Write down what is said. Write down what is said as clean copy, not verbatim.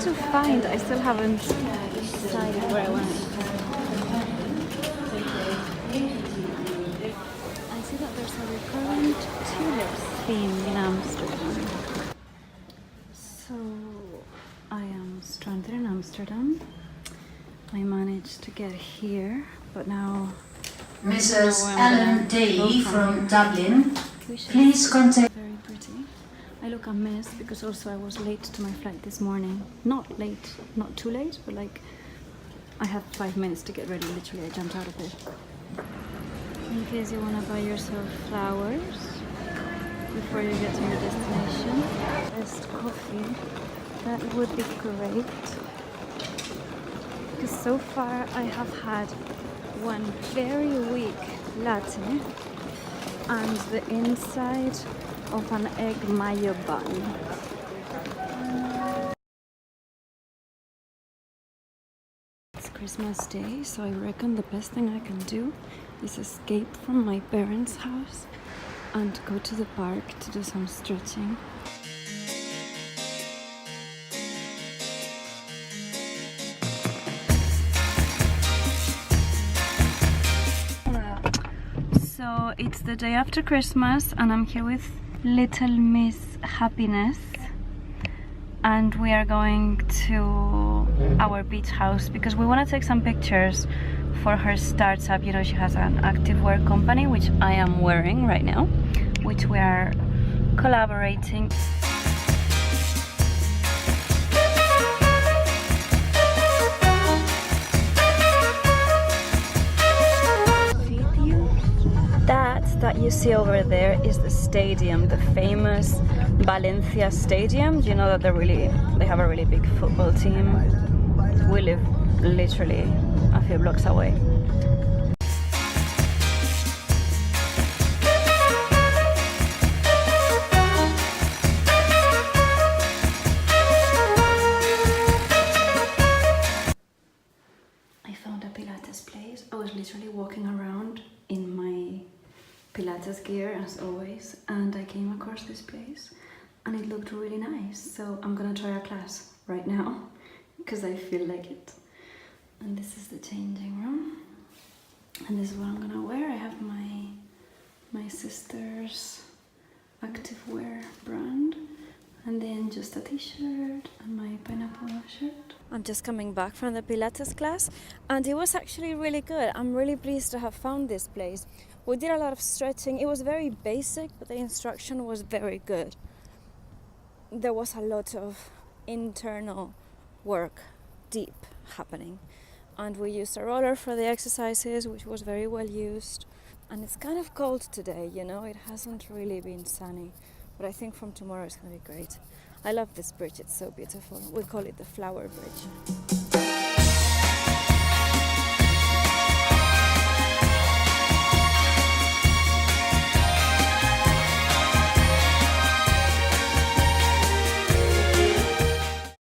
to find. I still haven't decided where I want. I see that there's a recurrent tulips theme in Amsterdam. So I am stranded in Amsterdam. I managed to get here, but now Mrs. Ellen Daly from Dublin, please contact. Very pretty. I look a mess because also I was late to my flight this morning. Not late, not too late, but like I have 5 minutes to get ready. Literally, I jumped out of it. In case you want to buy yourself flowers before you get to your destination, best coffee, that would be great. Because so far I have had one very weak latte and the inside of an egg mayo bun. It's Christmas Day, so I reckon the best thing I can do is escape from my parents' house and go to the park to do some stretching. So it's the day after Christmas and I'm here with Little Miss Happiness and we are going to our beach house because we want to take some pictures for her startup. You know, she has an activewear company, which I am wearing right now, which we are collaborating. That you see over there is the stadium, the famous Valencia stadium. You know that they have a really big football team. We live literally a few blocks away. I found a Pilates place. I was literally walking around in my Pilates gear as always, and I came across this place and it looked really nice, so I'm gonna try a class right now because I feel like it. And this is the changing room and this is what I'm gonna wear. I have my sister's activewear brand and then just a t-shirt and my pineapple shirt. I'm just coming back from the Pilates class and it was actually really good. I'm really pleased to have found this place. We did a lot of stretching. It was very basic, but the instruction was very good. There was a lot of internal work, deep happening. And we used a roller for the exercises, which was very well used. And it's kind of cold today, you know, it hasn't really been sunny. But I think from tomorrow it's going to be great. I love this bridge, it's so beautiful. We call it the Flower Bridge.